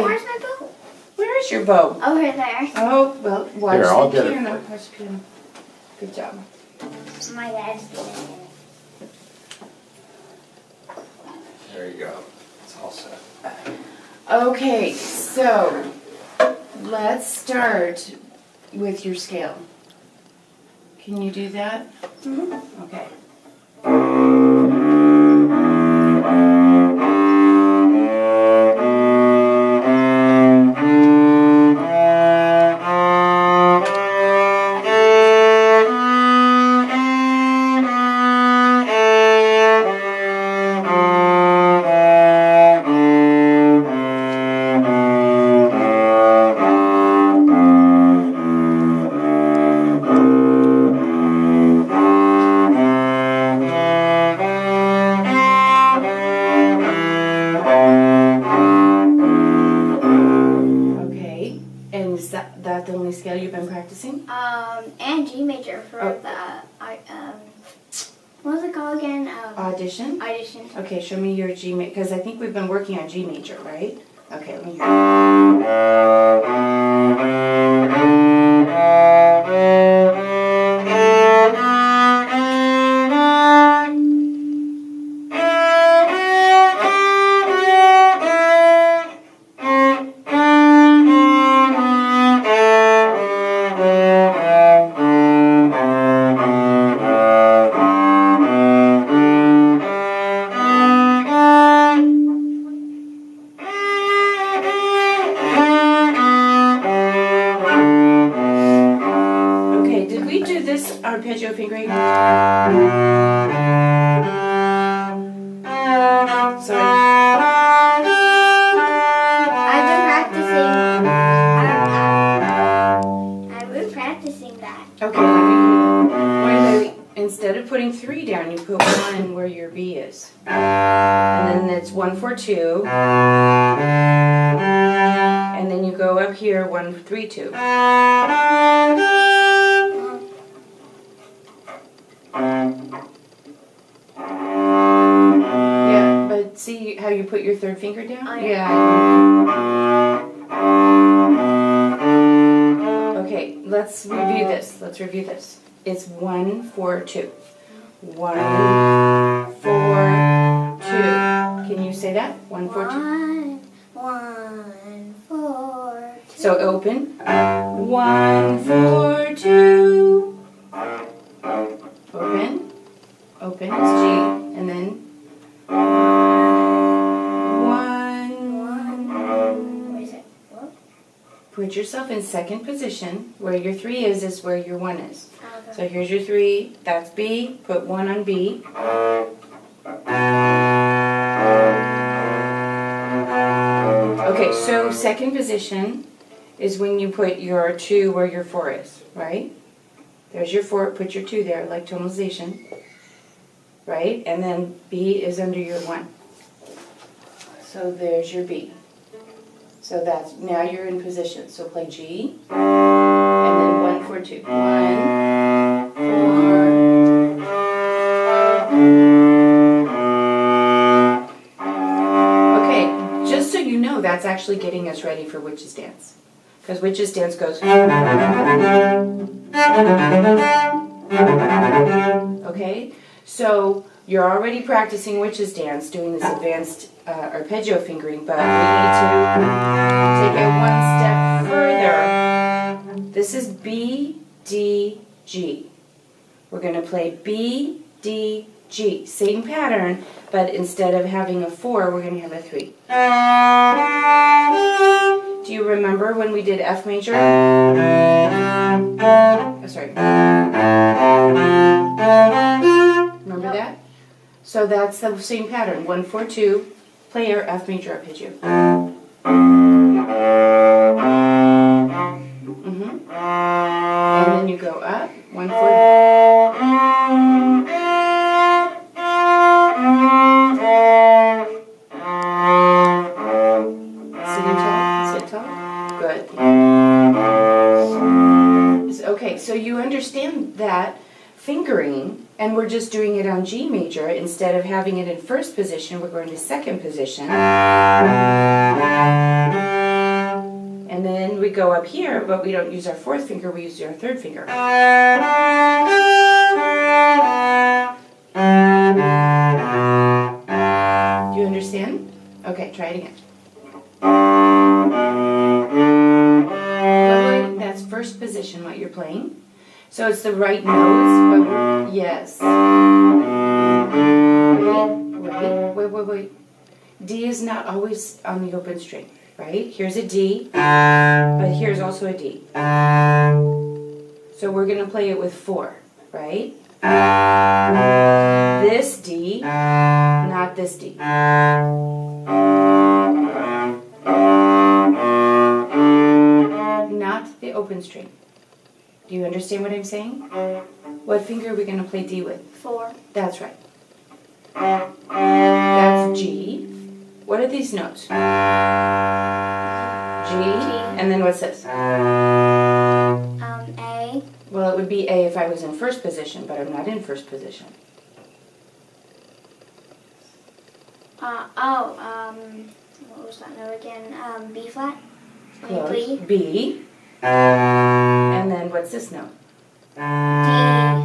Where's my bow? Where is your bow? Over there. Oh, well, watch Here, I'll the get it piano. for you. Watch the piano. Good job. My dad's doing it. There you go. It's all set. Okay, so let's start with your scale. Can you do that? Mm-hmm. Okay. Okay, and is that the only scale you've been practicing? And G major for Oh. what was it called again? Audition? Audition. Okay, show me your G major, because I think we've been working on G major, right? Okay, let me hear. Okay, did we do this arpeggio fingering? Sorry. I've been practicing. I've been practicing that. Okay, let me wait, instead of putting 3 down, you put 1 where your B is. And then it's 1, 4, 2. And then you go up here, 1, 3, 2. Yeah, but see how you put your 3rd finger down? Oh, Yeah. Okay, let's review this. Let's review this. It's 1, 4, 2. 1, 4, 2. Can you say that? 1, 4, 2. 1, 4, 2. So open. 1, 4, 2. Open. Open is G. And then 1. Where is it? What? Put yourself in 2nd position. Where your 3 is where your 1 is. Okay. So here's your 3. That's B. Put 1 on B. Okay, so 2nd position is when you put your 2 where your 4 is, right? There's your 4, put your 2 there, like tonalization, right? And then B is under your 1. So there's your B. So that's, now you're in position. So play G, and then 1, 4, 2. 1, 4, okay, just so you know, that's actually getting us ready for Witch's Dance. Because Witch's Dance goes. Okay, so you're already practicing Witch's Dance, doing this advanced arpeggio fingering, but we need to take it one step further. This is B, D, G. We're going to play B, D, G. Same pattern, but instead of having a 4, we're going to have a 3. Do you remember when we did F major? Oh, sorry. Remember that? So that's the same pattern. 1, 4, 2. Play your F major arpeggio. And then you go up. 1, 4. Sitting tall. Sit tall. Good. Okay, so you understand that fingering, and we're just doing it on G major. Instead of having it in 1st position, we're going to 2nd position. go up here, but we don't use our fourth finger, we use our third finger. Do you understand? Okay, try it again. That's first position, what you're playing. So it's the right notes, but yes. Wait. D is not always on the open string, right? Here's a D, but here's also a D. So we're going to play it with 4, right? This D, not this D. Not the open string. Do you understand what I'm saying? What finger are we going to play D with? 4. That's right. That's G. What are these notes? G. And then what's this? A. Well, it would be A if I was in first position, but I'm not in first position. What was that note again? B flat? Close. B. B. And then what's this note? D.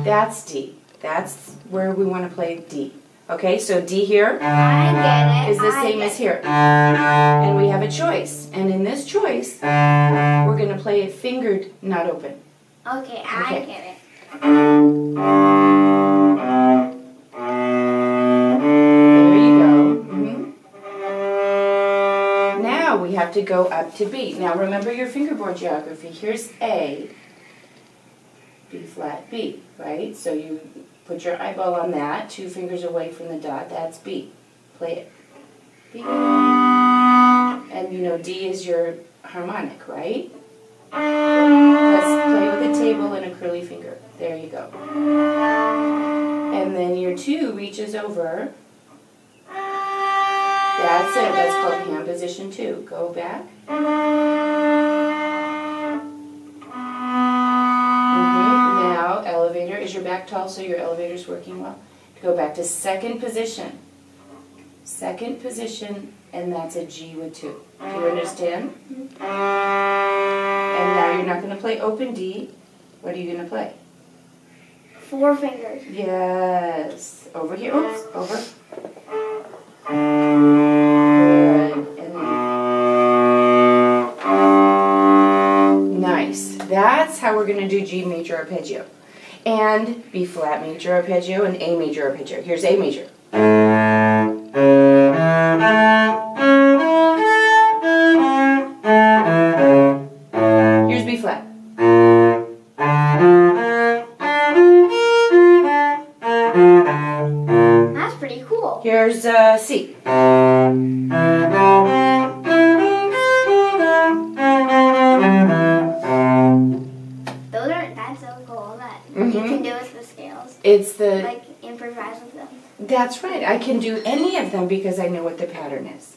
That's D. That's where we want to play D. Okay, so D here I get it. is the same as here. And we have a choice. And in this choice, we're going to play it fingered, not open. Okay, I get it. There you go. Now we have to go up to B. Now remember your fingerboard geography. Here's A, B flat, B, right? So you put your eyeball on that, 2 fingers away from the dot, that's B. Play it. B. And you know D is your harmonic, right? Let's play with a table and a curly finger. There you go. And then your 2 reaches over. That's it. That's called hand position 2. Go back. Now, elevator. Is your back tall so your elevator's working well? Go back to second position. Second position, and that's a G with 2. Do you understand? And now you're not going to play open D. What are you going to play? 4 fingers. Yes. Over here. Oops. Over. Good. And nice. That's how we're going to do G major arpeggio. And B flat major arpeggio and A major arpeggio. Here's A major. Here's B flat. That's pretty cool. Here's C. That's so cool that you can do with the scales. It's the... Like, improvise with them. That's right. I can do any of them because I know what the pattern is.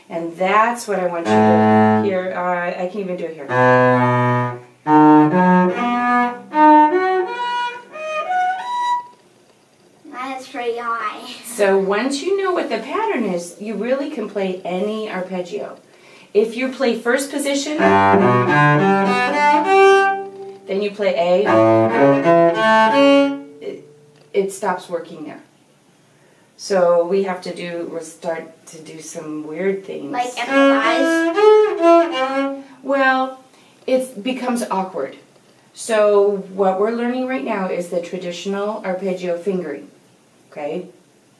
And that's what I want you to do. Here, I can even do it here. That's pretty high. So once you know what the pattern is, you really can play any arpeggio. If you play first position, then you play A, it stops working there. So we have to we'll start to do some weird things. Like improvise? Well, it becomes awkward. So what we're learning right now is the traditional arpeggio fingering. Okay?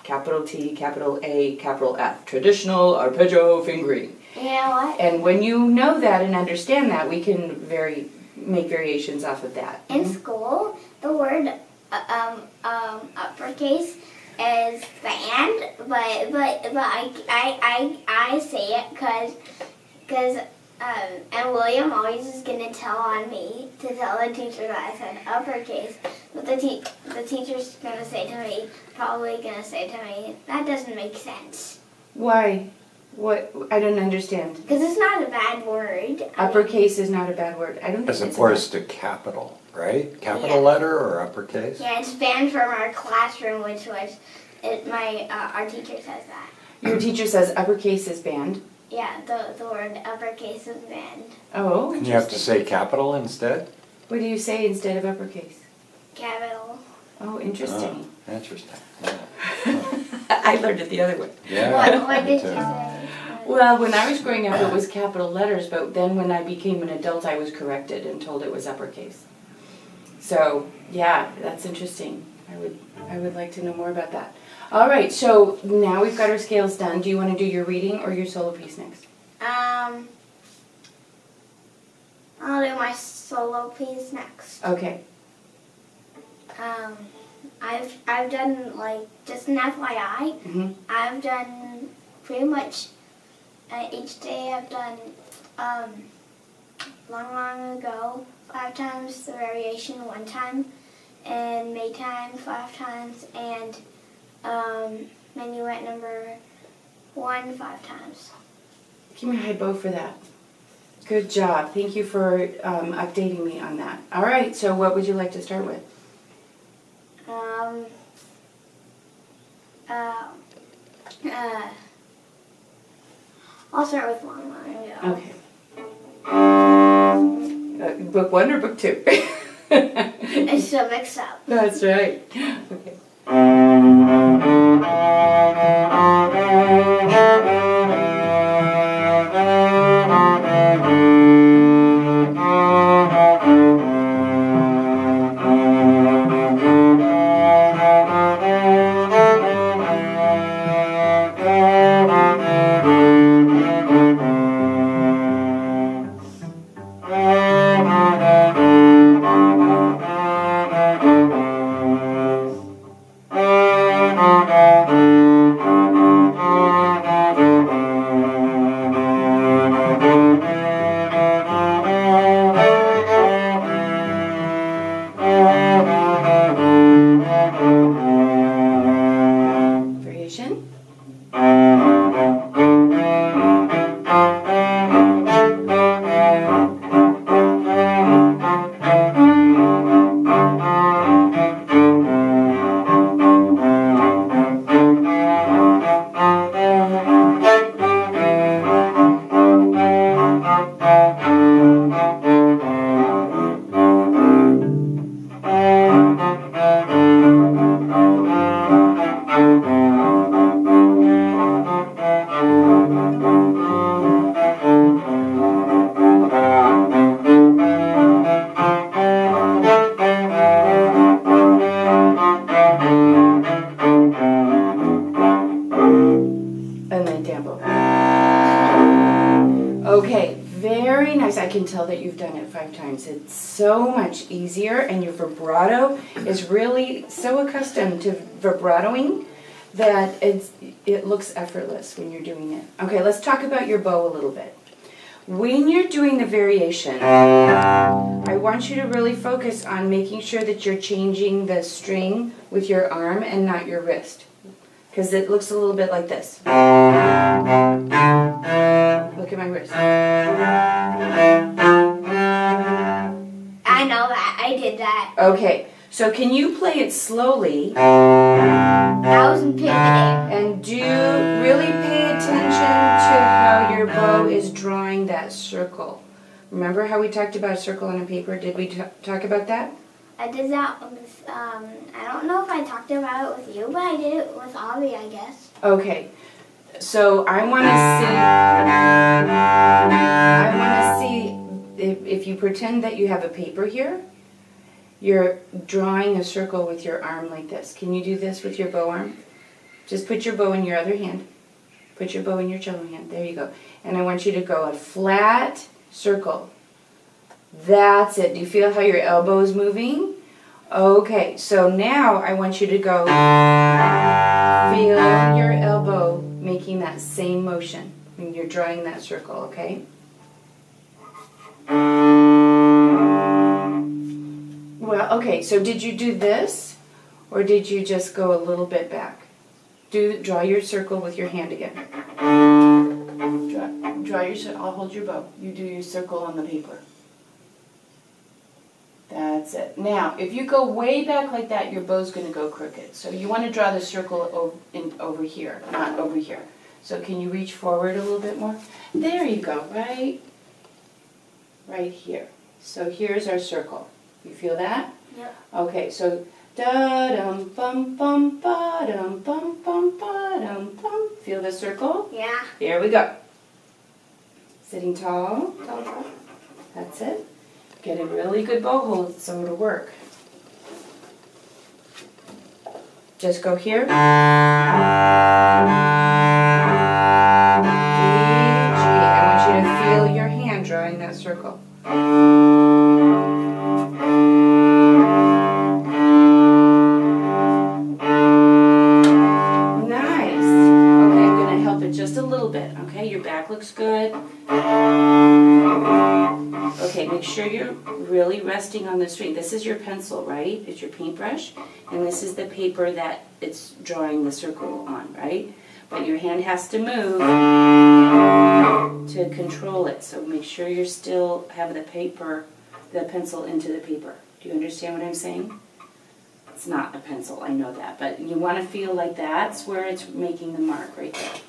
Capital T, capital A, capital F. Traditional arpeggio fingering. You know what? And when you know that and understand that, we can make variations off of that. In school, the word uppercase is band, but I say it because and William always is gonna tell on me to tell the teacher that I said uppercase, but the teacher's gonna say to me, that doesn't make sense. Why? What? I don't understand. Because it's not a bad word. Uppercase is not a bad word. I don't think As it's opposed to capital, right? Capital Yeah. letter or uppercase? Yeah, it's banned from our classroom, which was our teacher says that. Your teacher says uppercase is banned. Yeah, the word uppercase at the end. Oh, And you have to interesting. say capital instead? What do you say instead of uppercase? Capital. Oh, interesting. Oh, interesting. Yeah. I learned it the other way. Yeah. What me did too. you say? Well, when I was growing up, it was capital letters, but then when I became an adult, I was corrected and told it was uppercase. So, yeah, that's interesting. I would like to know more about that. All right, so now we've got our scales done. Do you want to do your reading or your solo piece next? I'll do my solo piece next. Okay. I've done, like, just an FYI, Mm-hmm. I've done pretty much each day. I've done long ago 5 times, the variation 1 time, and Maytime 5 times, and minuet number 1 5 times. Give me a high bow for that. Good job. Thank you for updating me on that. All right, so what would you like to start with? I'll start with long ago. Okay. Book 1 or book 2? It's so mixed up. That's right. Okay. Variation. And then tempo. Okay, very nice. I can tell that you've done it 5 times. It's so much easier, and your vibrato is really so accustomed to vibratoing that it looks effortless when you're doing it. Okay, let's talk about your bow a little bit. When you're doing the variation, I want you to really focus on making sure that you're changing the string with your arm and not your wrist, because it looks a little bit like this. Look at my wrist. I know that. I did that. Okay, so can you play it slowly I wasn't pivoting. and really pay attention to how your bow is drawing that circle? Remember how we talked about a circle on a paper? Did we talk about that? I did that with, I don't know if I talked about it with you, but I did it with Avi, I guess. Okay, so I want to see if you pretend that you have a paper here, you're drawing a circle with your arm like this. Can you do this with your bow arm? Just put your bow in your other hand. Put your bow in your cello hand. There you go. And I want you to go a flat circle. That's it. Do you feel how your elbow is moving? Okay, so now I want you to go feel your elbow making that same motion when you're drawing that circle, okay? Well, okay, so did you do this or did you just go a little bit back? Draw your circle with your hand again. Draw your circle. I'll hold your bow. You do your circle on the paper. That's it. Now, if you go way back like that, your bow's going to go crooked. So you want to draw the circle over here, not over here. So can you reach forward a little bit more? There you go, right here. So here's our circle. You feel that? Yep. Okay, so da-dum bum bum ba-dum bum bum ba-dum bum. Feel the circle? Yeah. Here we go. Sitting tall, tall, tall. That's it. Get a really good bow hold so it'll work. Just go here. G, G. I want you to feel your hand drawing that circle. Nice. Okay, I'm going to help it just a little bit. Okay, your back looks good. Okay, make sure you're really resting on the string. This is your pencil, right? It's your paintbrush. And this is the paper that it's drawing the circle on, right? But your hand has to move to control it. So make sure you still have the pencil into the paper. Do you understand what I'm saying? It's not a pencil, I know that. But you want to feel like that's where it's making the mark, right there.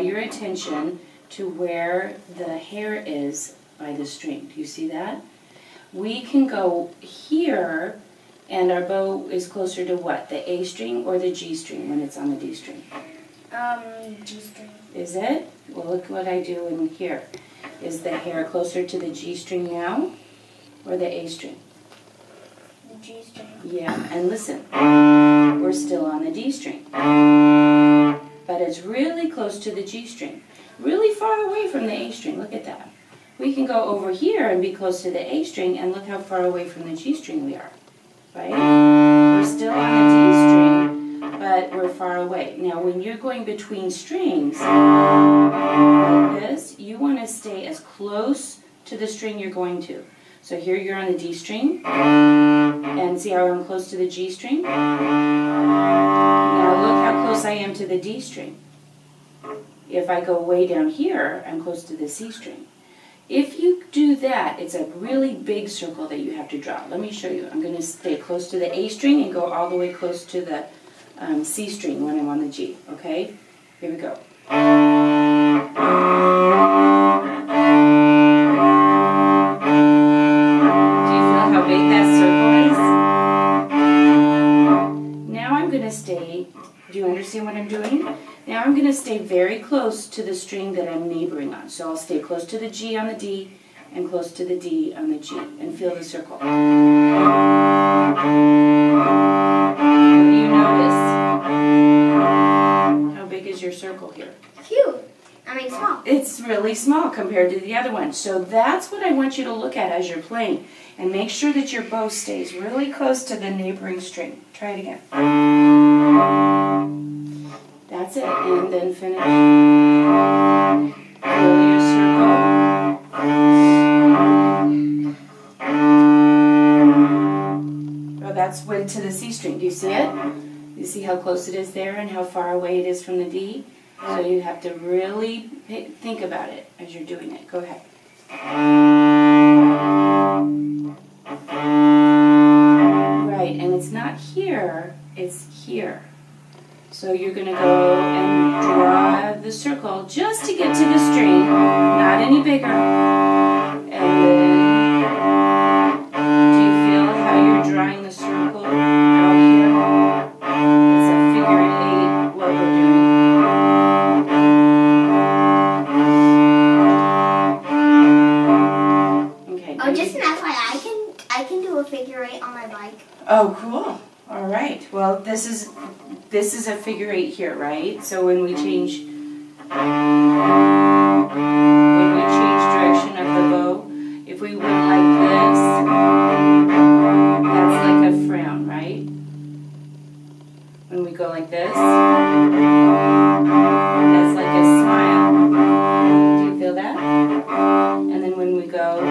Your attention to where the hair is by the string. Do you see that? We can go here, and our bow is closer to what? The A string or the G string when it's on the D string? G string. Is it? Well, look what I do in here. Is the hair closer to the G string now or the A string? The G string. Yeah, and listen, we're still on the D string. But it's really close to the G string. Really far away from the A string. Look at that. We can go over here and be close to the A string, and look how far away from the G string we are. Right? We're still on the D string, but we're far away. Now, when you're going between strings, like this, you want to stay as close to the string you're going to. So here you're on the D string, and see how I'm close to the G string? Now look how close I am to the D string. If I go way down here, I'm close to the C string. If you do that, it's a really big circle that you have to draw. Let me show you. I'm going to stay close to the A string and go all the way close to the C string when I'm on the G. Okay? Here we go. Do you understand what I'm doing? Now I'm going to stay very close to the string that I'm neighboring on. So I'll stay close to the G on the D and close to the D on the G and feel the circle. What do you notice? How big is your circle here? Huge. I mean small. It's really small compared to the other one. So that's what I want you to look at as you're playing. And make sure that your bow stays really close to the neighboring string. Try it again. That's it. And then finish. Feel your circle. Oh, that's went to the C string. Do you see it? You see how close it is there and how far away it is from the D? So you have to really think about it as you're doing it. Go ahead. Right, and it's not here, it's here. So you're going to go and draw the circle just to get to the string, not any bigger. And then, do you feel how you're drawing the circle out here? It's a figure 8, what we're doing. Oh, just an FYI, I can do a figure 8 on my bike. Oh, cool. All right. Well, this is a figure 8 here, right? So when we change direction of the bow, if we went like this, that's like a frown, right? When we go like this, that's like a smile. Do you feel that? And then when we go,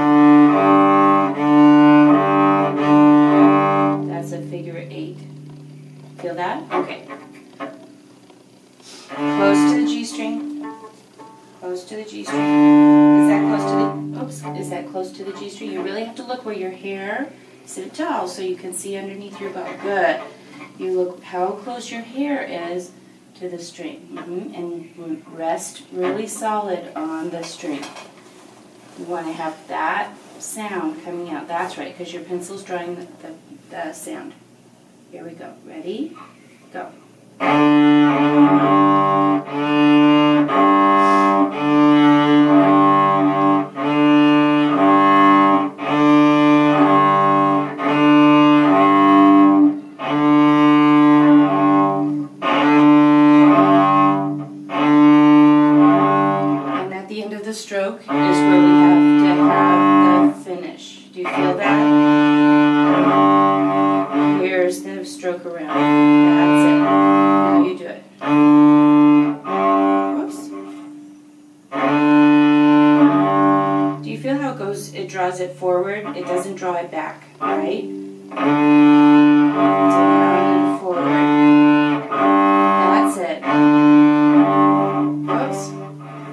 that's a figure 8. Feel that? Okay. Close to the G string. Close to the G string. Is that close to the, oops, is that close to the G string? You really have to look where your hair, sit tall so you can see underneath your bow. Good. You look how close your hair is to the string. And rest really solid on the string. You want to have that sound coming out. That's right, because your pencil's drawing the sound. Here we go. Ready? Go. Stroke is where we have to have the finish. Do you feel that? Here's the stroke around. That's it. Now you do it. Whoops. Do you feel how it goes? It draws it forward. It doesn't draw it back, right? Down and forward. That's it. Whoops.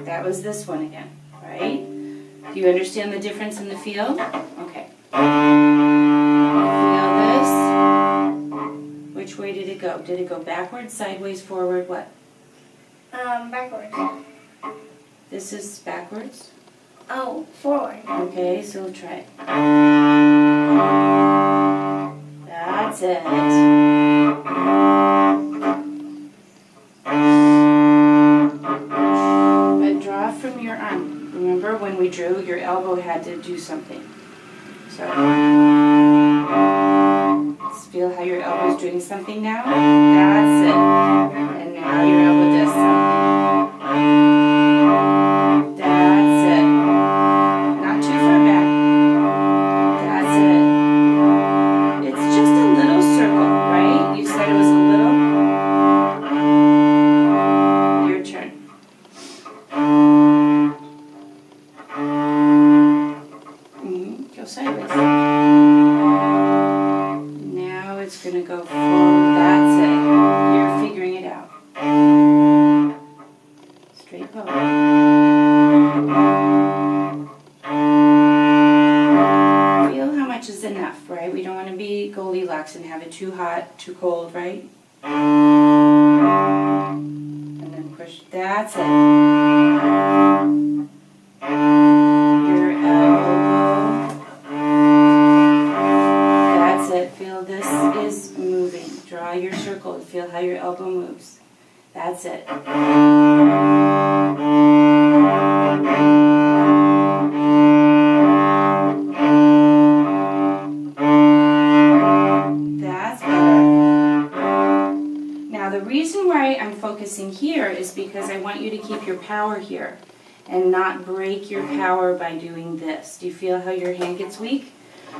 That was this one again. Right? Do you understand the difference in the feel? Okay. Feel this. Which way did it go? Did it go backwards, sideways, forward, what? Backwards. This is backwards? Oh, forward. Okay, so we'll try it. That's it. But draw from your arm. Remember when we drew, your elbow had to do something. So, let's feel how your elbow's doing something now. That's it. And now your elbow does something. That's it. Not too far back. That's it. It's just a little circle, right? You said it was a little. Your turn. Go sideways. Now it's going to go forward. That's it. You're figuring it out. Straight bow. Feel how much is enough, right? We don't want to be Goldilocks and have it too hot, too cold, right? And then push. That's it. Draw your circle and feel how your elbow moves. That's it. That's better. Now the reason why I'm focusing here is because I want you to keep your power here and not break your power by doing this. Do you feel how your hand gets weak?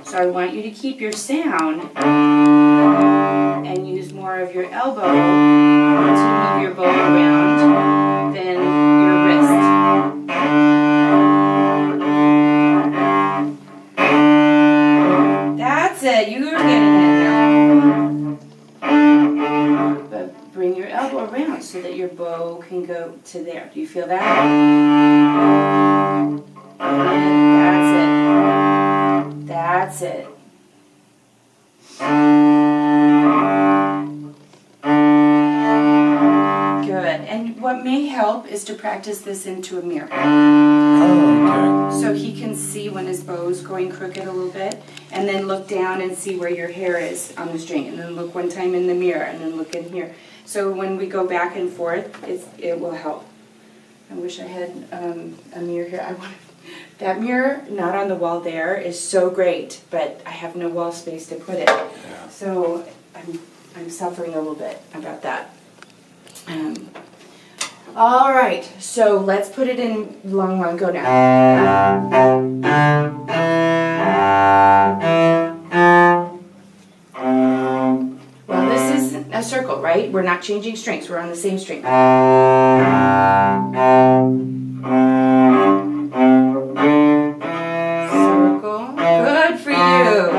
So I want you to keep your sound and use more of your elbow to move your bow around than your wrist. That's it. You were getting it now. But bring your elbow around so that your bow can go to there. Do you feel that? That's it. That's it. And what may help is to practice this into a mirror. Oh, okay. So he can see when his bow's going crooked a little bit, and then look down and see where your hair is on the string, and then look one time in the mirror, and then look in here. So when we go back and forth, it will help. I wish I had a mirror here. That mirror, not on the wall there, is so great, but I have no wall space to put it. Yeah. So I'm suffering a little bit about that. All right, so let's put it in long one. Go now. Well, this is a circle, right? We're not changing strings. We're on the same string. Circle. Good for you.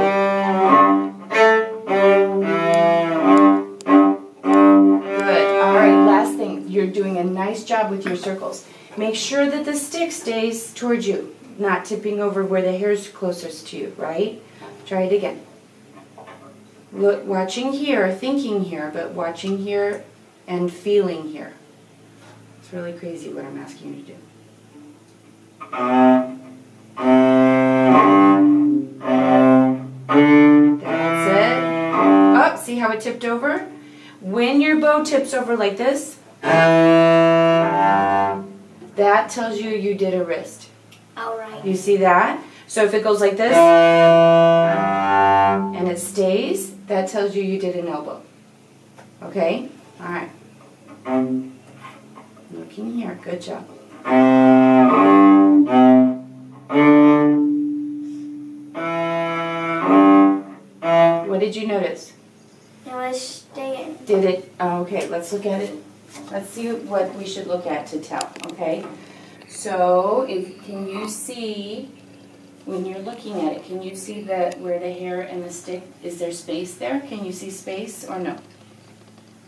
You're doing a nice job with your circles. Make sure that the stick stays towards you, not tipping over where the hair's closest to you, right? Try it again. Look, watching here, thinking here, but watching here and feeling here. It's really crazy what I'm asking you to do. That's it. Oh, see how it tipped over? When your bow tips over like this, that tells you you did a wrist. All right. You see that? So if it goes like this and it stays, that tells you you did an elbow. Okay? All right. Looking here. Good job. What did you notice? It was staying. Did it? Okay, let's look at it. Let's see what we should look at to tell, okay? So, can you see, when you're looking at it, can you see where the hair and the stick, is there space there? Can you see space or no?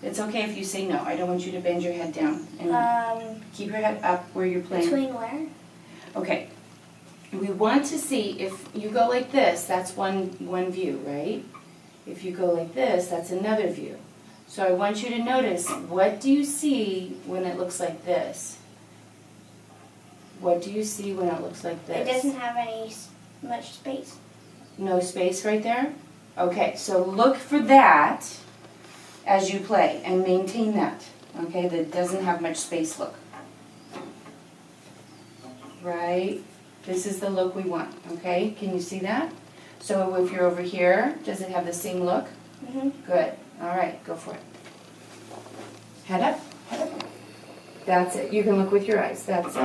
It's okay if you say no. I don't want you to bend your head down. And keep your head up where you're playing. Between where? Okay. We want to see if you go like this, that's one view, right? If you go like this, that's another view. So I want you to notice, what do you see when it looks like this? What do you see when it looks like this? It doesn't have much space. No space right there? Okay, so look for that as you play and maintain that. Okay, that doesn't have much space look. Right? This is the look we want, okay? Can you see that? So if you're over here, does it have the same look? Mm-hmm. Good. All right, go for it. Head up, head up. That's it. You can look with your eyes. That's it.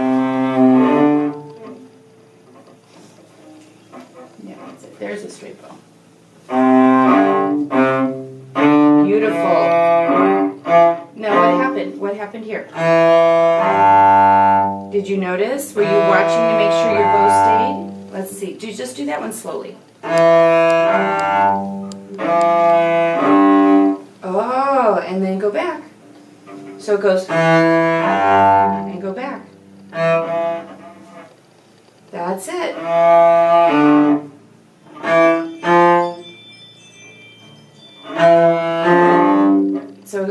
Yeah, that's it. There's a straight bow. Beautiful. Now what happened? What happened here? Did you notice? Were you watching to make sure your bow stayed? Let's see. Just do that one slowly. Oh, and then go back. So it goes and go back. That's it. So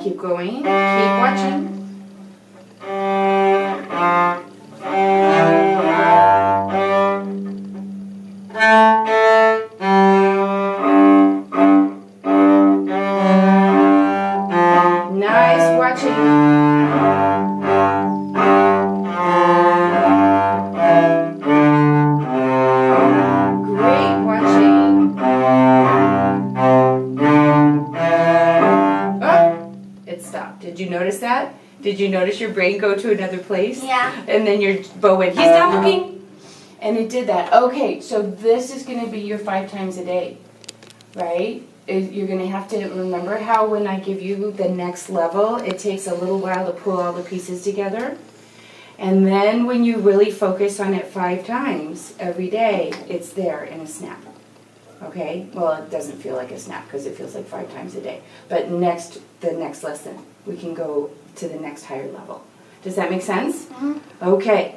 keep going, keep watching. Nice watching. Great watching. Oh, it stopped. Did you notice that? Did you notice your brain go to another place? Yeah. And then your bow went, he's not looking. And it did that. Okay, so this is going to be your 5 times a day, right? You're going to have to remember how when I give you the next level, it takes a little while to pull all the pieces together. And then when you really focus on it 5 times every day, it's there in a snap. Okay? Well, it doesn't feel like a snap because it feels like 5 times a day. But the next lesson, we can go to the next higher level. Does that make sense? Mm-hmm. Okay.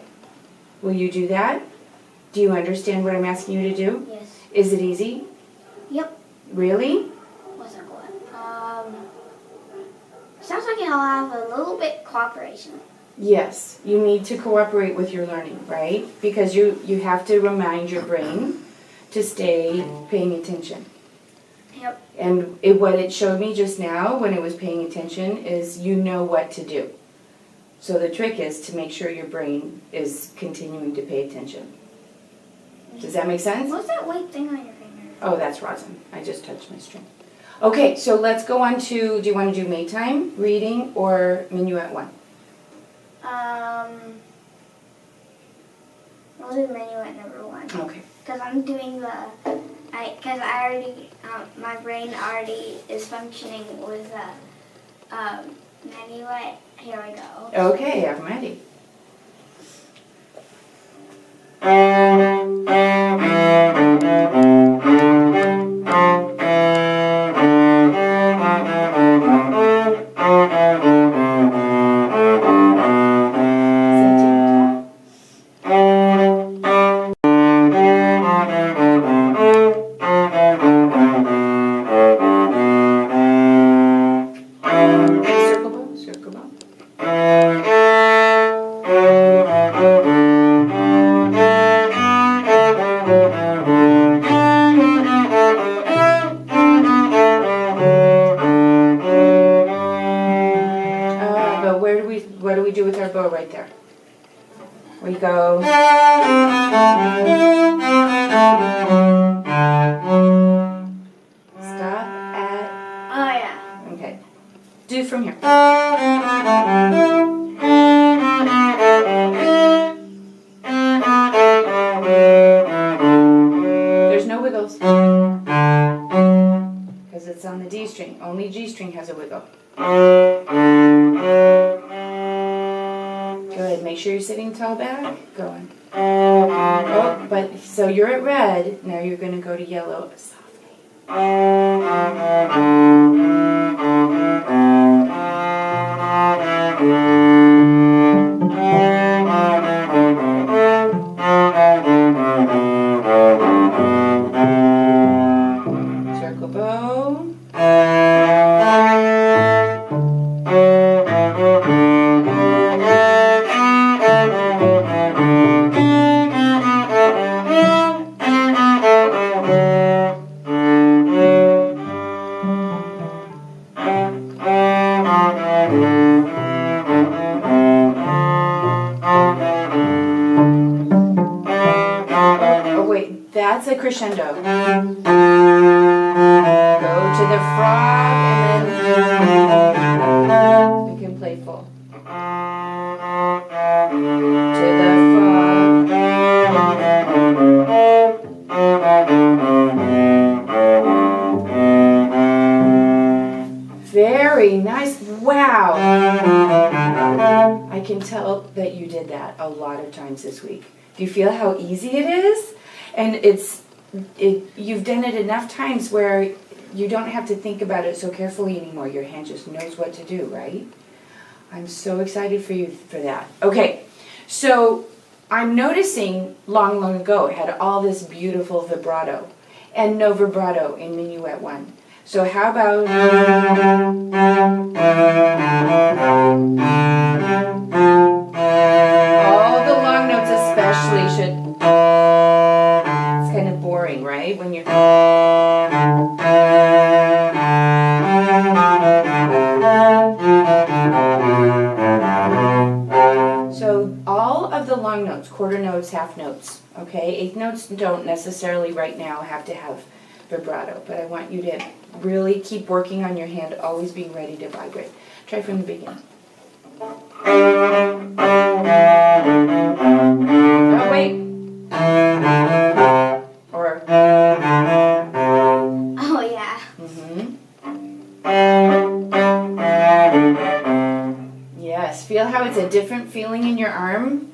Will you do that? Do you understand what I'm asking you to do? Yes. Is it easy? Yep. Really? What's that called? Sounds like I'll have a little bit cooperation. Yes. You need to cooperate with your learning, right? Because you have to remind your brain to stay paying attention. Yep. And what it showed me just now when it was paying attention is you know what to do. So the trick is to make sure your brain is continuing to pay attention. Does that make sense? What's that white thing on your finger? Oh, that's rosin. I just touched my string. Okay, so let's go on to, do you want to do Maytime, reading, or Minuet 1? I'll do Minuet number 1. Okay. Because I'm doing because I already, my brain already is functioning with Minuet. Here we go. Okay, I'm ready. go. Stop at. Oh yeah. Okay. Do from here. There's no wiggles. Because it's on the D string. Only G string has a wiggle. Good. Make sure you're sitting tall back. Going. Oh, but so you're at red. Now you're going to go to yellow softly. Circle bow. Oh wait, that's a crescendo. Go to the frog and then we can play full. To the frog. Very nice. Wow. I can tell that you did that a lot of times this week. Do you feel how easy it is? And you've done it enough times where you don't have to think about it so carefully anymore. Your hand just knows what to do, right? I'm so excited for you for that. Okay, so I'm noticing long ago it had all this beautiful vibrato and no vibrato in Minuet 1. So how about all the long notes especially should, it's kind of boring, right? When you're so all of the long notes, quarter notes, half notes, okay? Eighth notes don't necessarily right now have to have vibrato, but I want you to really keep working on your hand, always being ready to vibrate. Try from the beginning. Oh, wait. Or. Oh yeah. Yes, feel how it's a different feeling in your arm.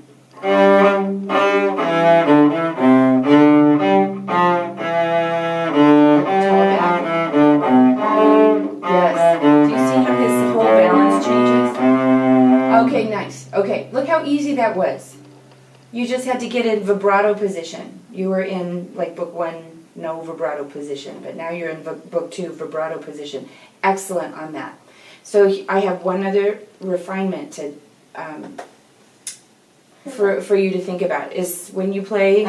Okay, nice. Okay, look how easy that was. You just had to get in vibrato position. You were in, like, book 1, no vibrato position, but now you're in book 2, vibrato position. Excellent on that. So I have one other refinement to for you to think about is when you play.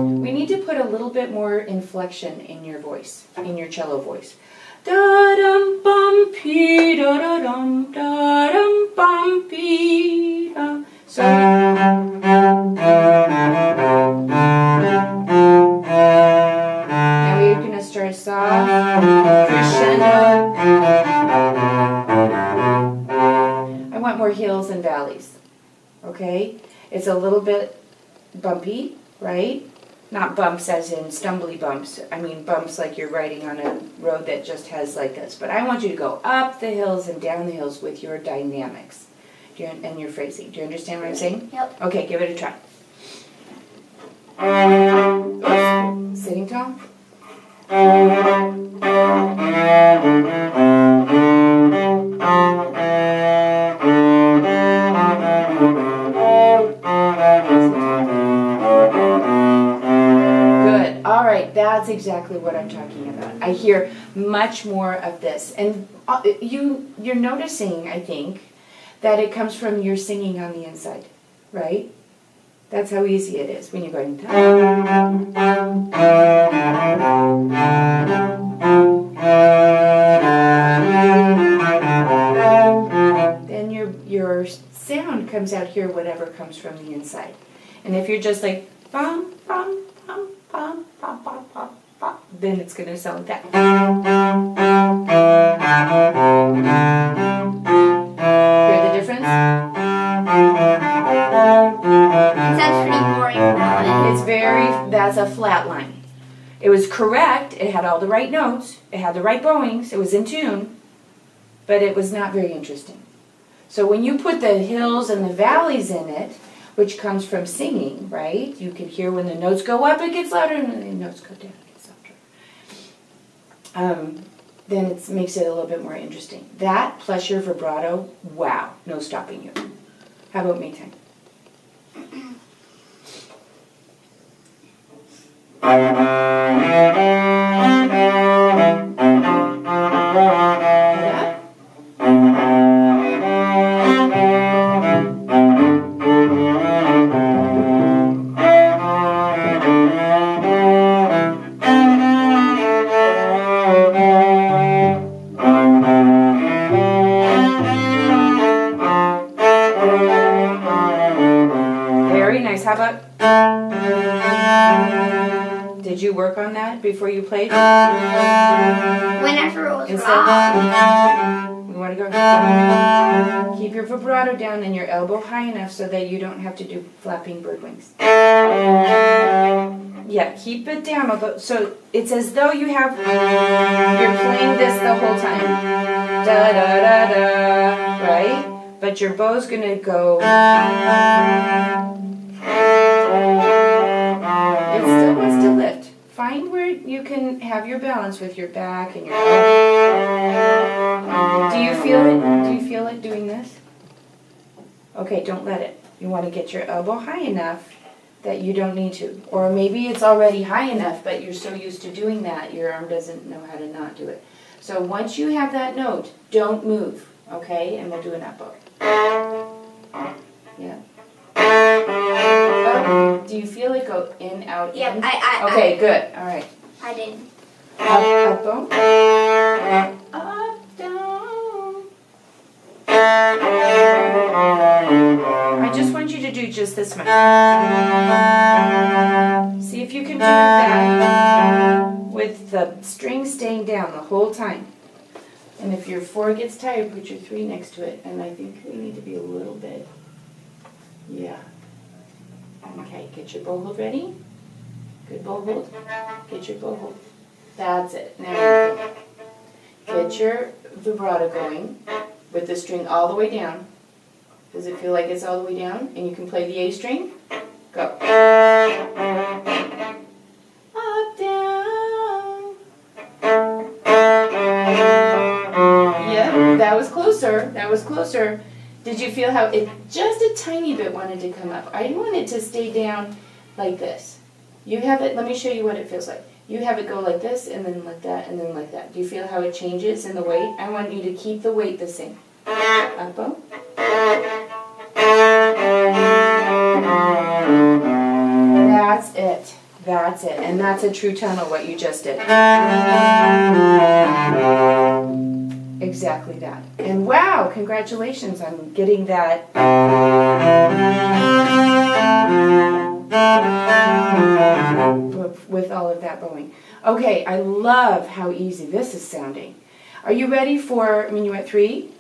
We need to put a little bit more inflection in your voice, in your cello voice. Da dum bum pee da da dum da dum bum pee da. So now we're gonna start soft crescendo. I want more hills and valleys. Okay, it's a little bit bumpy, right? Not bumps as in stumbly bumps. I mean bumps like you're riding on a road that just has like this. But I want you to go up the hills and down the hills with your dynamics and your phrasing. Do you understand what I'm saying? Yep. Okay, give it a try. Oops. Sitting tall. All right, that's exactly what I'm talking about. I hear much more of this. And you're noticing, I think, that it comes from your singing on the inside, right? That's how easy it is when you're going. Then your sound comes out here, whatever comes from the inside. And if you're just like, bum, bum, bum, bum, bum, bum, bum, bum, then it's going to sound like that. Hear the difference? It sounds pretty boring without it. That's a flat line. It was correct, it had all the right notes, it had the right bowings, it was in tune, but it was not very interesting. So when you put the hills and the valleys in it, which comes from singing, right? You can hear when the notes go up, it gets louder, and when the notes go down, it gets softer. Then it makes it a little bit more interesting. That plus your vibrato, wow, no stopping you. How about me time? Very nice. How about? Did you work on that before you played? Whenever it was wrong. You want to go? Keep your vibrato down and your elbow high enough so that you don't have to do flapping bird wings. Yeah, keep it down. So it's as though you're playing this the whole time. Da da da da, right? But your bow's gonna go. It still wants to lift. Find where you can have your balance with your back and your elbow. Do you feel it? Do you feel it doing this? Okay, don't let it. You want to get your elbow high enough that you don't need to. Or maybe it's already high enough, but you're so used to doing that, your arm doesn't know how to not do it. So once you have that note, don't move, okay? And we'll do an up bow. Yeah. Oh, do you feel it go in, out, Yep, in? I Okay, good. All right. I did. Up bow. Up, down. I just want you to do just this much. See if you can do that with the string staying down the whole time. And if your 4 gets tired, put your 3 next to it. And I think we need to be a little bit, yeah. Okay, get your bow hold ready. Good bow hold. Get your bow hold. That's it. Now you go. Get your vibrato going with the string all the way down. Does it feel like it's all the way down? And you can play the A string? Go. Up, down. Yeah, that was closer. That was closer. Did you feel how it just a tiny bit wanted to come up? I want it to stay down like this. You have it, let me show you what it feels like. You have it go like this, and then like that, and then like that. Do you feel how it changes in the weight? I want you to keep the weight the same. Up bow. That's it. That's it. And that's a true tunnel, what you just did. Exactly that. And wow, congratulations on getting that. With all of that bowing. Okay, I love how easy this is sounding. Are you ready for minuet 3?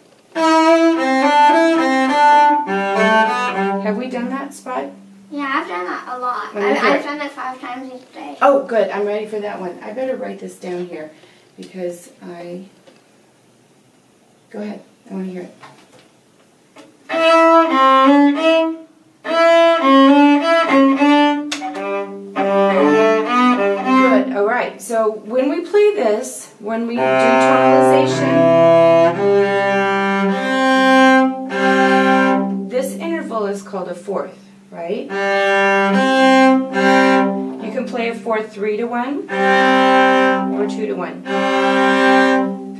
Have we done that spot? Yeah, I've done that a lot. Let me hear I've it. done it 5 times each day. Oh, good. I'm ready for that one. I better write this down here because Go ahead. I want to hear it. Good. All right. So when we play this, when we do tonalization, this interval is called a fourth, right? You can play a fourth 3 to 1 or 2 to 1.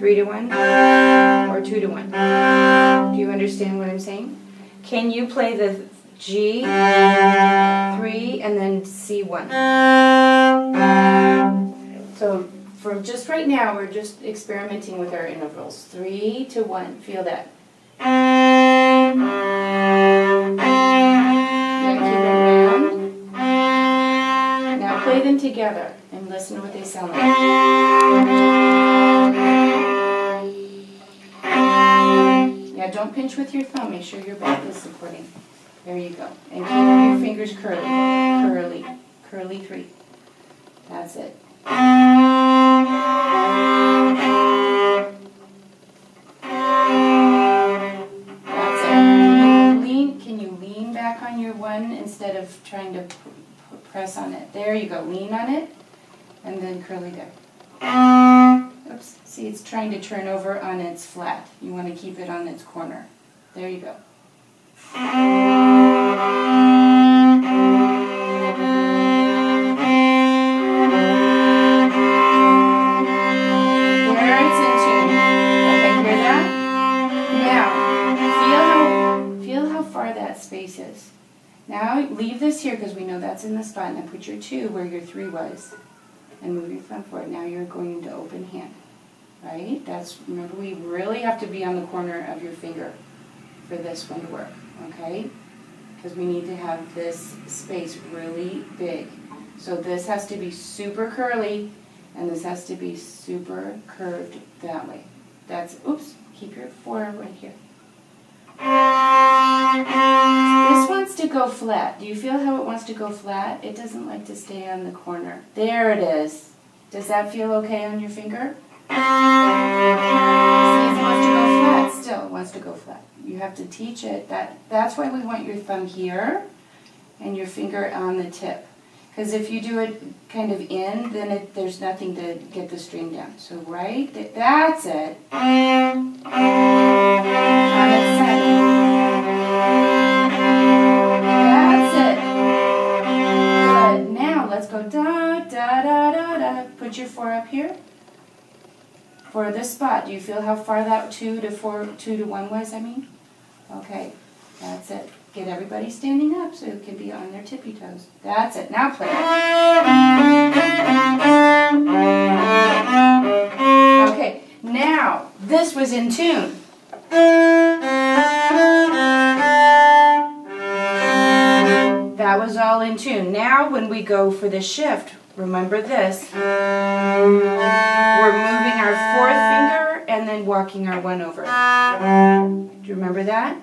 3 to 1 or 2 to 1. Do you understand what I'm saying? Can you play the G, 3, and then C1? So for just right now, we're just experimenting with our intervals. 3 to 1. Feel that. play them together and listen to what they sound like. Yeah, don't pinch with your thumb. Make sure your back is supporting. There you go. And keep your fingers curly. Curly. Curly 3. That's it. That's it. Can you lean back on your 1 instead of trying to press on it? There you go. Lean on it. And then curly there. Oops. See, it's trying to turn over on its flat. You want to keep it on its corner. There you go. There it's in tune. Okay, hear that? Now, feel how far that space is. Now, leave this here because we know that's in the spot. Now put your 2 where your 3 was. And move your thumb forward. Now you're going into open hand. Right? Remember, we really have to be on the corner of your finger for this one to work. Okay? Because we need to have this space really big. So this has to be super curly, and this has to be super curved that way. Oops, keep your 4 right here. This wants to go flat. Do you feel how it wants to go flat? It doesn't like to stay on the corner. There it is. Does that feel okay on your finger? See, it wants to go flat still. It wants to go flat. You have to teach it that's why we want your thumb here and your finger on the tip. Because if you do it kind of in, then there's nothing to get the string down. So that's it. On its side. That's it. Good. Now let's go da da da da da. Put your 4 up here. For this spot, do you feel how far that 2 to 1 was, I mean? Okay, that's it. Get everybody standing up so it can be on their tippy toes. That's it. Now play. Okay, now this was in tune. That was all in tune. Now when we go for the shift, remember this. We're moving our 4th finger and then walking our 1 over. Do you remember that?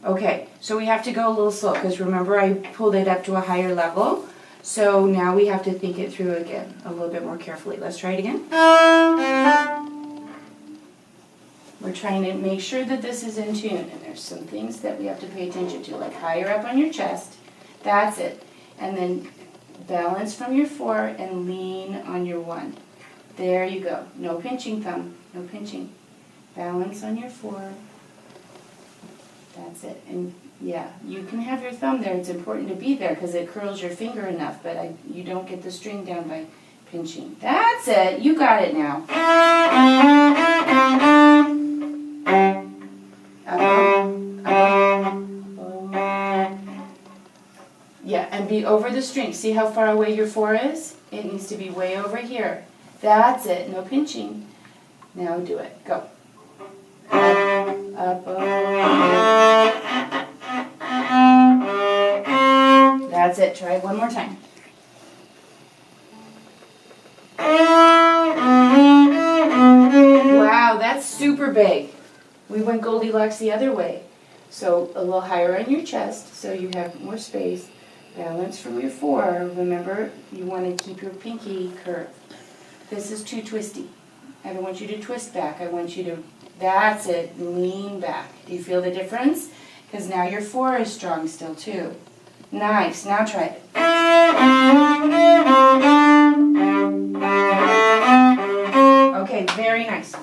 Okay, so we have to go a little slow because remember I pulled it up to a higher level. So now we have to think it through again a little bit more carefully. Let's try it again. We're trying to make sure that this is in tune, and there's some things that we have to pay attention to, like higher up on your chest. That's it. And then balance from your 4 and lean on your 1. There you go. No pinching, thumb. No pinching. Balance on your 4. That's it. And yeah, you can have your thumb there. It's important to be there because it curls your finger enough, but you don't get the string down by pinching. That's it. You got it now. Yeah, and be over the string. See how far away your 4 is? It needs to be way over here. That's it. No pinching. Now do it. Go. Up, That's it. Try it one more time. Wow, that's super big. We went Goldilocks the other way. So a little higher on your chest so you have more space. Balance from your 4. Remember, you want to keep your pinky curved. This is too twisty. I don't want you to twist back. I want you to, that's it, lean back. Do you feel the difference? Because now your 4 is strong still too. Nice. Now try it. Okay, very nice.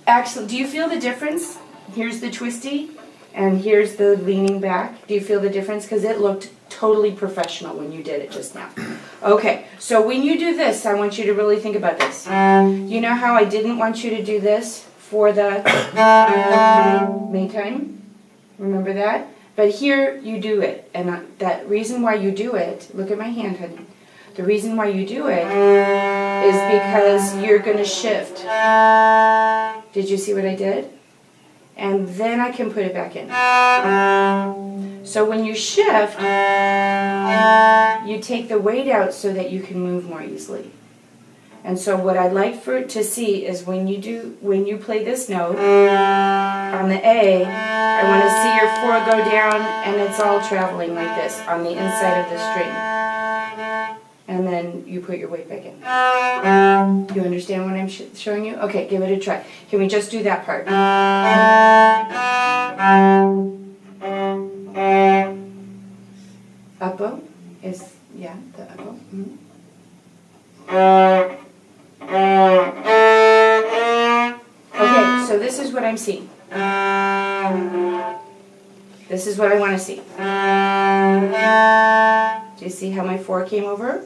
Excellent. Do you feel the difference? Here's the twisty, and here's the leaning back. Do you feel the difference? Because it looked totally professional when you did it just now. Okay, so when you do this, I want you to really think about this. You know how I didn't want you to do this for the Maytime? Remember that? But here you do it, and that reason why you do it, look at my hand, honey. The reason why you do it is because you're going to shift. Did you see what I did? and then I can put it back in. So when you shift, you take the weight out so that you can move more easily. And so what I'd like for it to see is when you play this note on the A, I want to see your 4 go down and it's all traveling like this on the inside of the string. And then you put your weight back in. Do you understand what I'm showing you? Okay, give it a try. Can we just do that part? Up-bow is, yeah, the up-bow. Okay, so this is what I'm seeing. This is what I want to see. Do you see how my 4 came over?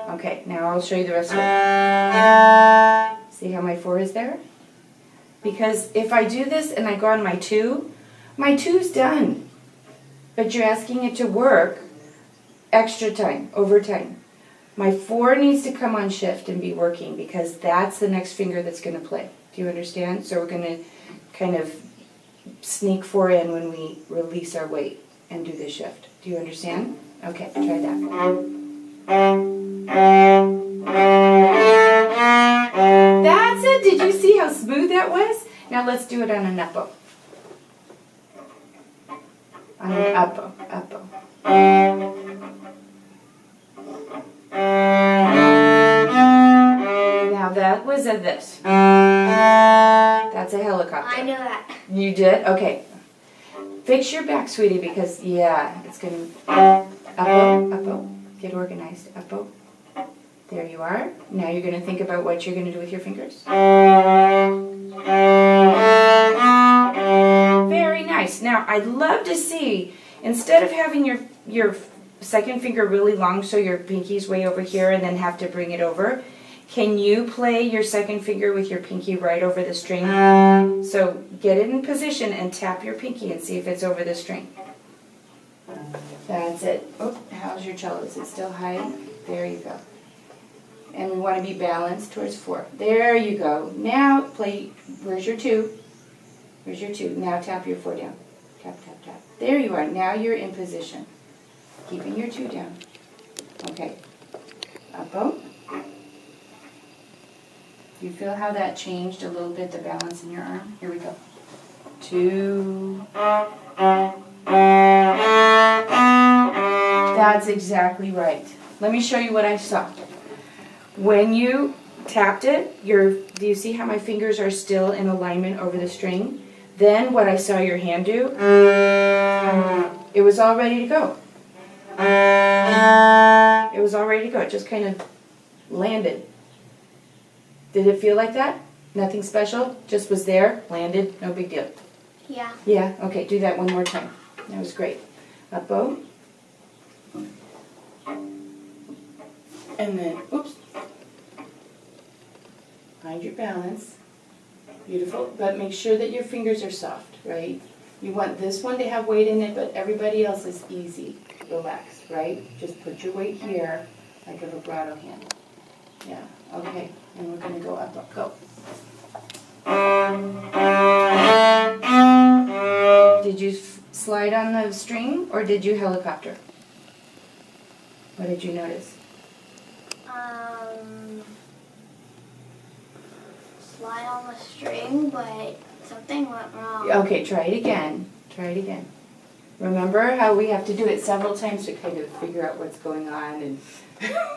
Okay, now I'll show you the rest of it. See how my 4 is there? Because if I do this and I go on my 2's done. But you're asking it to work extra time, overtime. My 4 needs to come on shift and be working because that's the next finger that's going to play. Do you understand? So we're going to kind of sneak 4 in when we release our weight and do the shift. Do you understand? Okay, try that. That's it. Did you see how smooth that was? Now let's do it on an up-bow. On an up-bow, up-bow. Now that was a this. That's a helicopter. I know that. You did? Okay. Fix your back, sweetie, because, yeah, it's going to... Up-bow, up-bow. Get organized. Up-bow. There you are. Now you're going to think about what you're going to do with your fingers. Very nice. Now, I'd love to see, instead of having your second finger really long so your pinky's way over here and then have to bring it over, can you play your second finger with your pinky right over the string? So get it in position and tap your pinky and see if it's over the string. That's it. Oh, how's your cello? Is it still high? There you go. And we want to be balanced towards 4. There you go. Now play, where's your 2? Where's your 2? Now tap your 4 down. Tap, tap, tap. There you are. Now you're in position. Keeping your 2 down. Okay. Up-bow. You feel how that changed a little bit, the balance in your arm? Here we go. 2. That's exactly right. Let me show you what I saw. When you tapped it, do you see how my fingers are still in alignment over the string? Then what I saw your hand do, it was all ready to go. It was all ready to go. It just kind of landed. Did it feel like that? Nothing special? Just was there, landed, no big deal. Yeah. Yeah? Okay, do that one more time. That was great. Up-bow. And then, oops. Find your balance. Beautiful. But make sure that your fingers are soft, right? You want this one to have weight in it, but everybody else is easy. Relax, right? Just put your weight here, like a vibrato hand. Yeah, okay. And we're going to go up, go. Did you slide on the string, or did you helicopter? What did you notice? Slide on the string, but something went wrong. Okay, try it again. Try it again. Remember how we have to do it several times to kind of figure out what's going on and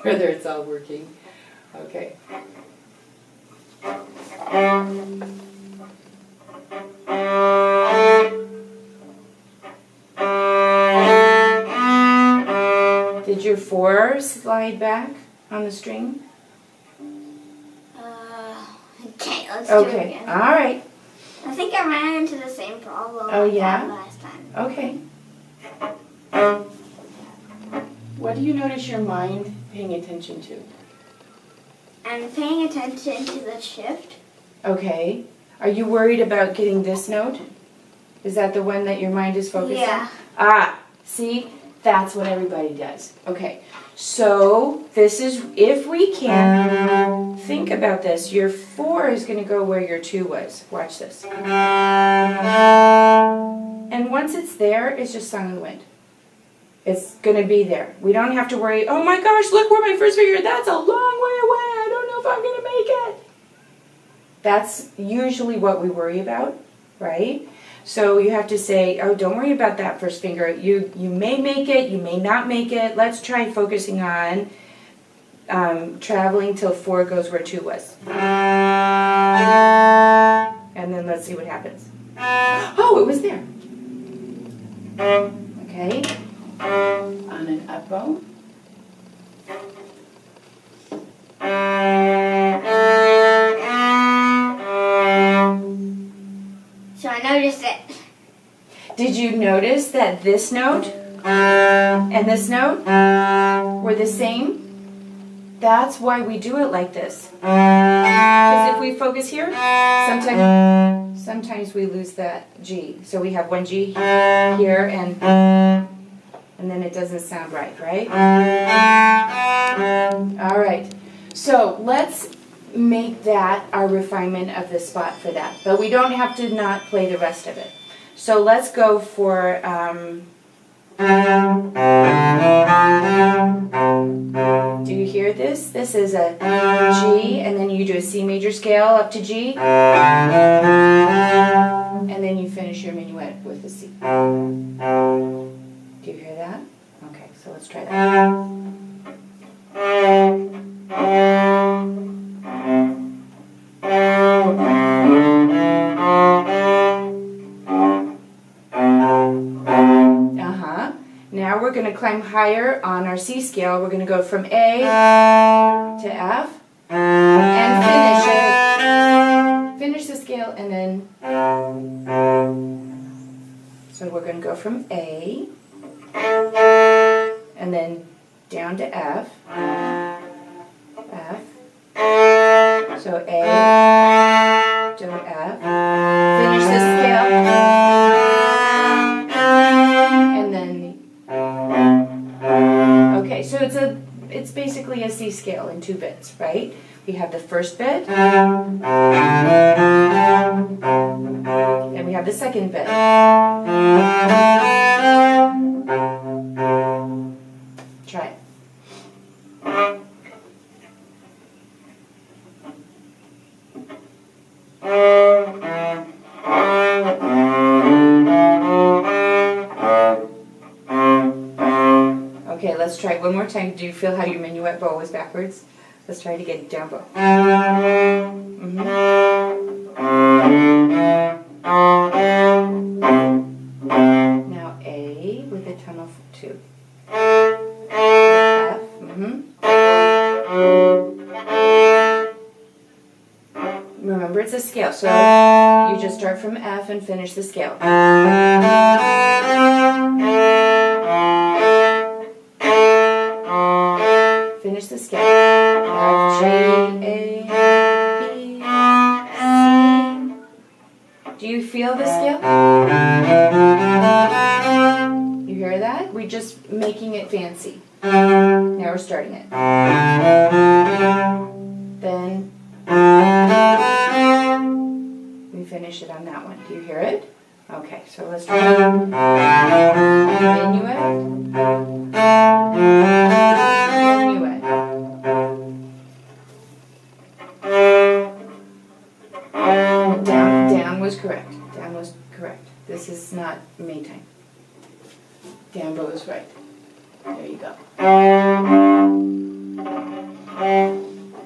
whether it's all working. Okay. Did your 4 slide back on the string? Okay, let's do it again. All right. I think I ran into the same problem Oh, yeah? last time. Okay. What do you notice your mind paying attention to? I'm paying attention to the shift. Okay. Are you worried about getting this note? Is that the one that your mind is focused on? Yeah. Ah, see? That's what everybody does. Okay. So this is, if we can, think about this. Your 4 is going to go where your 2 was. Watch this. And once it's there, it's just Song in the Wind. It's going to be there. We don't have to worry, oh my gosh, look where my first finger, that's a long way away. I don't know if I'm going to make it. That's usually what we worry about, right? So you have to say, oh, don't worry about that first finger. You may make it, you may not make it. Let's try focusing on traveling till 4 goes where 2 was. And then let's see what happens. Oh, it was there. Okay. On an up bow. So I noticed it. Did you notice that this note and this note were the same? That's why we do it like this. Because if we focus here, sometimes we lose that G. So we have one G here and then it doesn't sound right, right? All right. So let's make that our refinement of the spot for that. But we don't have to not play the rest of it. So let's go for do you hear this? This is a G, and then you do a C major scale up to G, and then you finish your minuet with a C. Do you hear that? Okay, so let's try that. Now we're going to climb higher on our C scale. We're going to go from A to F and finish it. Finish the scale and then, so we're going to go from A and then down to F, F, so A to F, finish the scale. So it's basically a C scale in 2 bits, right? We have the first bit, and we have the second bit. Try it. Okay, let's try it one more time. Do you feel how your minuet bow is backwards? Let's try it again. Down bow. Now A with a tone of 2. F. Remember, it's a scale, so you just start from F and finish the scale. Finish the scale. F, G, A, B, C. Do you feel the scale? You hear that? We're just making it fancy. Now we're starting it. Then we finish it on that one. Do you hear it? Okay, so let's try minuet. Down was correct. Down was correct. This is not Maytime. Down bow is right. There you go. Good A.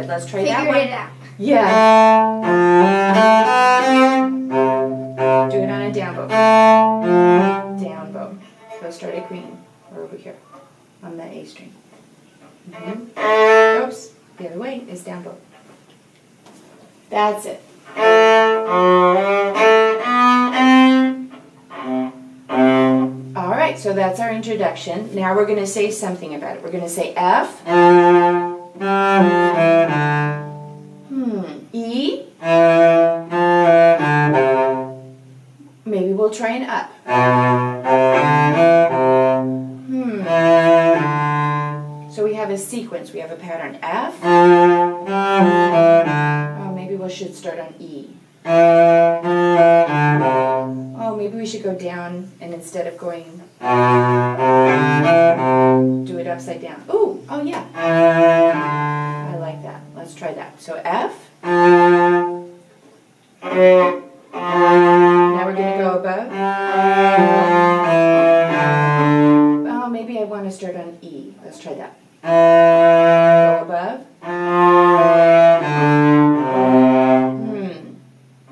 Let's try that one. Figured it out. Yeah. Do it on a down bow. Down bow. So start at green. Or over here. On the A string. Oops. The other way is down bow. That's it. right, so that's our introduction. Now we're going to say something about it. We're going to say F. E. Maybe we'll try an up. So we have a sequence. We have a pattern F. Oh, maybe we should start on E. Oh, maybe we should go down and instead of going, do it upside down. Ooh, oh yeah. I like that. Let's try that. So F. Now we're going to go above. Oh, maybe I want to start on E. Let's try that. Go above.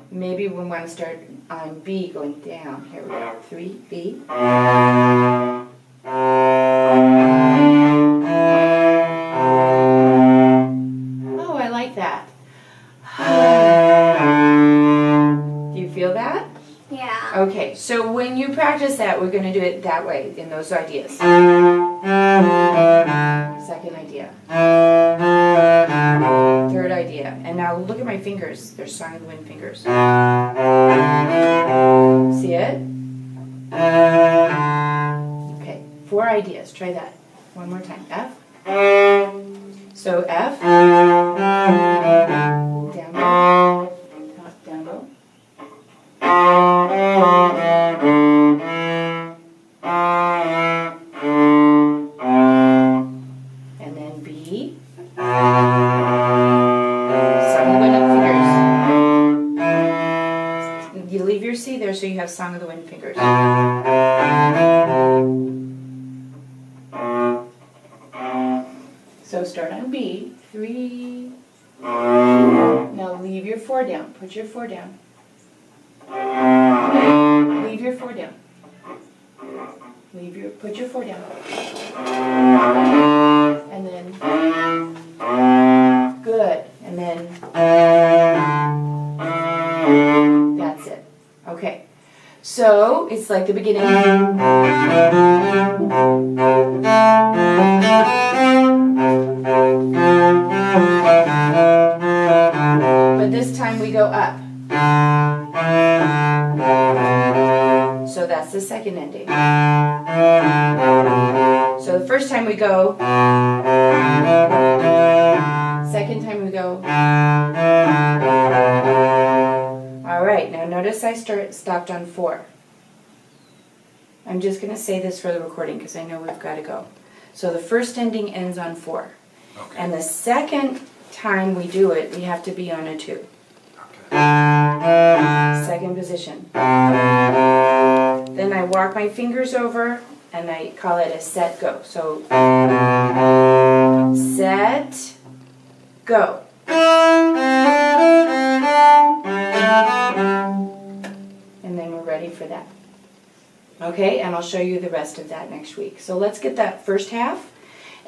Maybe we want to start on B, going down. Here we go. 3, B. Oh, I like that. Do you feel that? Yeah. Okay, so when you practice that, we're going to do it that way, in those ideas. Second idea. Third idea. And now look at my fingers. They're Song of the Wind fingers. See it? Okay, 4 ideas. Try that. One more time. F. So F. Down low. Down low. And then B. Song of the Wind up fingers. You leave your C there so you have Song of the Wind fingers. So start on B. 3. Now leave your 4 down. Put your 4 down. Leave your 4 down. Put your 4 down. And then, good. And then, that's it. Okay. So, it's like the beginning. But this time we go up. So that's the second ending. So the first time we go, second time we go. All right, now notice I stopped on 4. I'm just going to say this for the recording because I know we've got to go. So the first ending ends on 4. Okay. And the second time we do it, we have to be on a 2. Okay. Second position. Then I walk my fingers over and I call it a set go. So set go. And then we're ready for that. Okay, and I'll show you the rest of that next week. So let's get that first half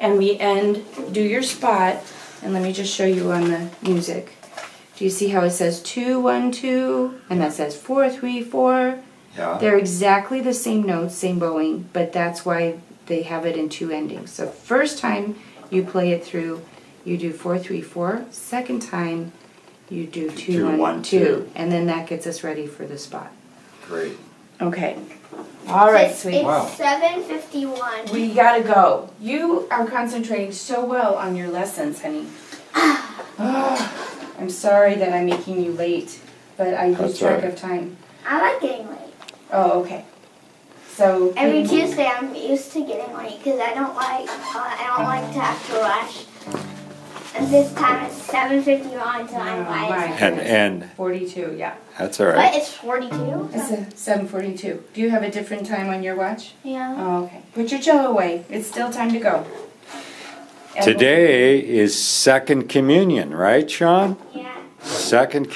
and we end, do your spot, and let me just show you on the music. Do you see how it says 2, 1, 2, and that says 4, 3, 4? Yeah. They're exactly the same notes, same bowing, but that's why they have it in 2 endings. So first time you play it through, you do 4, 3, 4. Second time you do 2, 1, 2. And then that gets us ready for the spot. Great. Okay. All right, It's sweetie. Wow. 7:51. We gotta go. You are concentrating so well on your lessons, honey. I'm sorry that I'm making you late, but I lose That's track all right. of time. I like getting late. Oh, okay. So Every Tuesday I'm used to getting late because I don't like to have to rush. And this time it's 7:51, so I'm my like. And 42, yeah. that's all What? right. It's 42? It's a 7:42. Do you have a different time on your watch? Yeah. Oh, okay. Put your cello away. It's still time to go. And Today is second communion, right, Sean? Yeah. Second